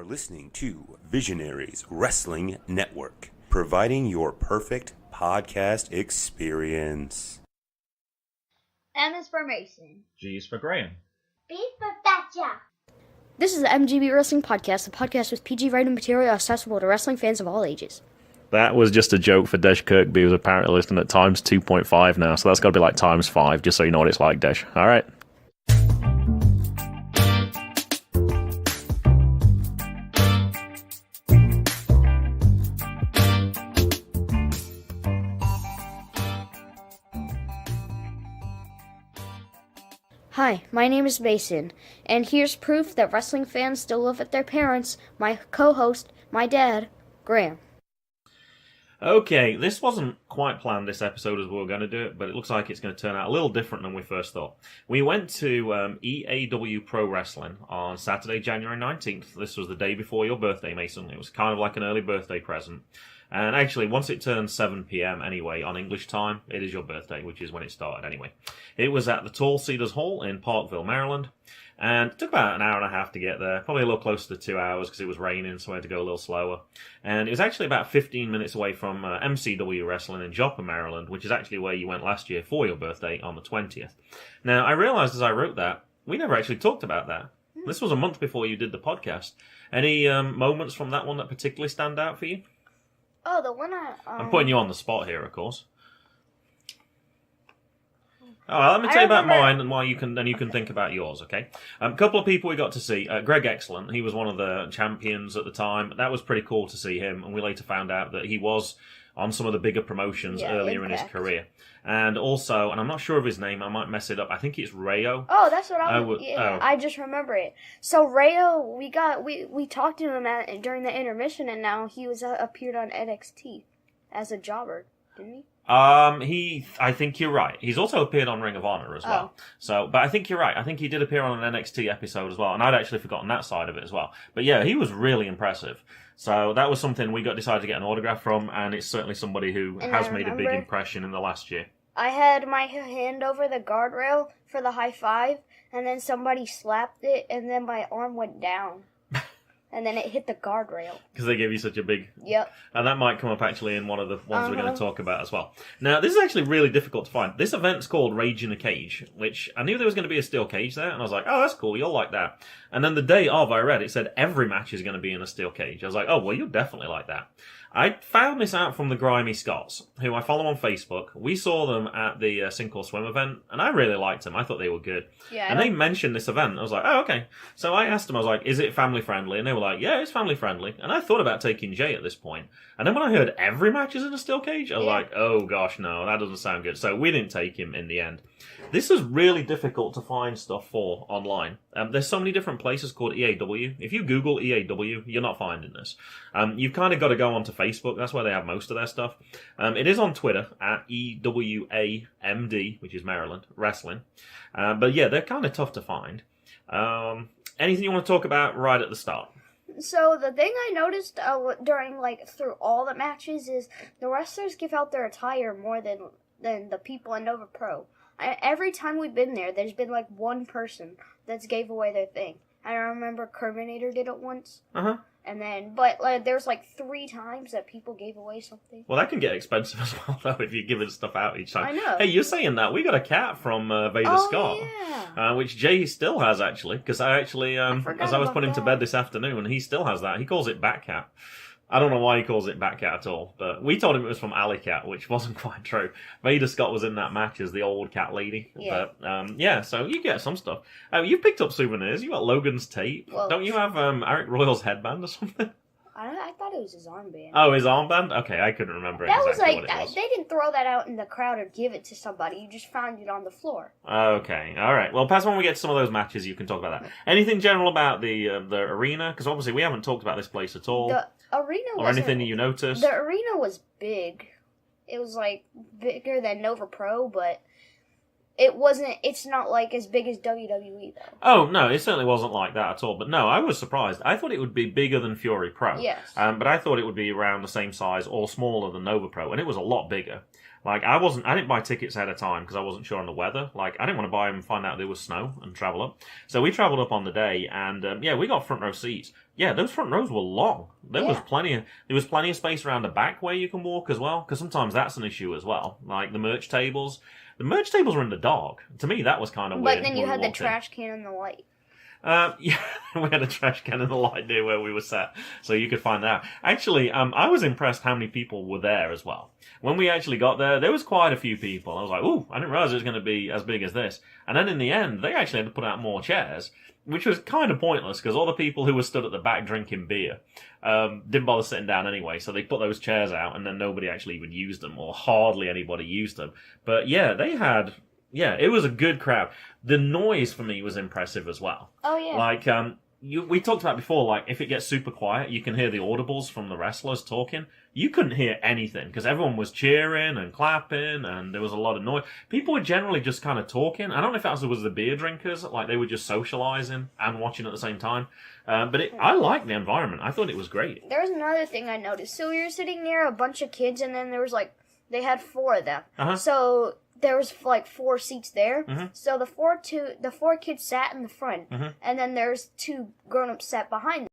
are listening to Visionaries Wrestling Network, providing your perfect podcast experience. M is for Mason. G is for Graham. B for Betcha. This is the MGB Wrestling Podcast, a podcast with PG rated material accessible to wrestling fans of all ages. That was just a joke for Desh Kirkby, who's apparently listening at times 2.5 now, so that's got to be like times 5, just so you know what it's like, Desh. All right. Hi, my name is Mason, and here's proof that wrestling fans still live with their parents, my co-host, my dad, Graham. Okay, this wasn't quite planned, this episode, as we were going to do it, but it looks like it's going to turn out a little different than we first thought. We went to EAW Pro Wrestling on Saturday, January 19th. This was the day before your birthday, Mason. It was kind of like an early birthday present. And actually, once it turns 7 p.m. anyway, on English time, it is your birthday, which is when it started anyway. It was at the Tall Cedars Hall in Parkville, Maryland. And it took about an hour and a half to get there, probably a little closer to 2 hours because it was raining, so I had to go a little slower. And it was actually about 15 minutes away from MCW Wrestling in Joppa, Maryland, which is actually where you went last year for your birthday on the 20th. Now, I realized as I wrote that, we never actually talked about that. This was a month before you did the podcast. Any moments from that one that particularly stand out for you? Oh, the one I'm putting you on the spot here, of course. All right, let me tell you about mine, and while you can think about yours, okay? A couple of people we got to see. Greg Excellent, he was one of the champions at the time. That was pretty cool to see him, and we later found out that he was on some of the bigger promotions earlier in his career. And also, and I'm not sure of his name, I might mess it up, I think it's Rayo. Oh, that's what I just remember it. So Rayo, we talked to him during the intermission, and now he was appeared on NXT as a jobber, didn't he? I think you're right. He's also appeared on Ring of Honor as well. So, but I think you're right. I think he did appear on an NXT episode as well, and I'd actually forgotten that side of it as well. But yeah, he was really impressive. So that was something we decided to get an autograph from, and it's certainly somebody who has made a big impression in the last year. I had my hand over the guardrail for the high five, and then somebody slapped it, and then my arm went down. And then it hit the guardrail. Because they gave you such a big... Yep. And that might come up actually in one of the ones we're going to talk about as well. Now, this is actually really difficult to find. This event's called Rage in a Cage, which I knew there was going to be a steel cage there, and I was like, oh, that's cool, you'll like that. And then the day of, I read, it said every match is going to be in a steel cage. I was like, oh, well, you'll definitely like that. I found this out from the Grimy Scots, who I follow on Facebook. We saw them at the Sink or Swim event, and I really liked them. I thought they were good. Yeah, and they mentioned this event. I was like, oh, okay. So I asked them, I was like, is it family friendly? And they were like, yeah, it's family friendly. And I thought about taking Jay at this point. And then when I heard every match is in a steel cage, I was like, oh gosh, no, that doesn't sound good. So we didn't take him in the end. This is really difficult to find stuff for online. There's so many different places called EAW. If you Google EAW, you're not finding this. You've kind of got to go onto Facebook. That's where they have most of their stuff. It is on Twitter at E.W.A MD, which is Maryland Wrestling. But yeah, they're kind of tough to find. Anything you want to talk about right at the start? So the thing I noticed during through all the matches is the wrestlers give out their attire more than the people in Nova Pro. Every time we've been there, there's been one person that's gave away their thing. I remember Terminator did it once. And then, but there's 3 times that people gave away something. Well, that can get expensive as well, though, if you're giving stuff out each time. I know. Hey, you're saying that. We got a cat from Vader Scott. Yeah. Which Jay still has, actually, because I actually, as I was putting him to bed this afternoon, he still has that. He calls it Batcat. I don't know why he calls it Batcat at all, but we told him it was from Alley Cat, which wasn't quite true. Vader Scott was in that match as the old cat lady. Yeah. But, so you get some stuff. You picked up souvenirs. You got Logan's tape. Well, don't you have Eric Royal's headband or something? I thought it was his armband. Oh, his armband? Okay, I couldn't remember that exactly was what it was. They didn't throw that out in the crowd or give it to somebody. You just found it on the floor. Okay, all right. Well, perhaps when we get to some of those matches, you can talk about that. Anything general about the arena? Because obviously we haven't talked about this place at all. The arena or anything that you noticed? The arena was big. It was bigger than Nova Pro, but it's not as big as WWE though. Oh no, it certainly wasn't like that at all. But no, I was surprised. I thought it would be bigger than Fury Pro. Yes. But I thought it would be around the same size or smaller than Nova Pro, and it was a lot bigger. Like, I didn't buy tickets ahead of time because I wasn't sure on the weather. Like, I didn't want to buy them and find out there was snow and travel up. So we traveled up on the day, and we got front row seats. Yeah, those front rows were long. There was plenty of space around the back where you can walk as well, because sometimes that's an issue as well. Like the merch tables were in the dark. To me, that was kind of weird. But then you had the trash can and the light. Yeah, we had a trash can in the light near where we were sat, so you could find that. Actually, I was impressed how many people were there as well. When we actually got there was quite a few people. I was like, ooh, I didn't realize it was going to be as big as this. And then in the end, they actually had to put out more chairs, which was kind of pointless, because all the people who were stood at the back drinking beer didn't bother sitting down anyway, so they put those chairs out, and then nobody actually even used them, or hardly anybody used them. But yeah, it was a good crowd. The noise for me was impressive as well. Oh, yeah. Like, we talked about before, like, if it gets super quiet, you can hear the audibles from the wrestlers talking. You couldn't hear anything, because everyone was cheering and clapping, and there was a lot of noise. People were generally just kind of talking. I don't know if that was the beer drinkers, like, they were just socializing and watching at the same time. But I liked the environment. I thought it was great. There was another thing I noticed. So we were sitting near a bunch of kids, and then there was, like, they had 4 of them. Uh-huh. So there was like 4 seats there. Mm-hmm. So the four kids sat in the front, Mm-hmm. and then there's 2 grown-ups sat behind them.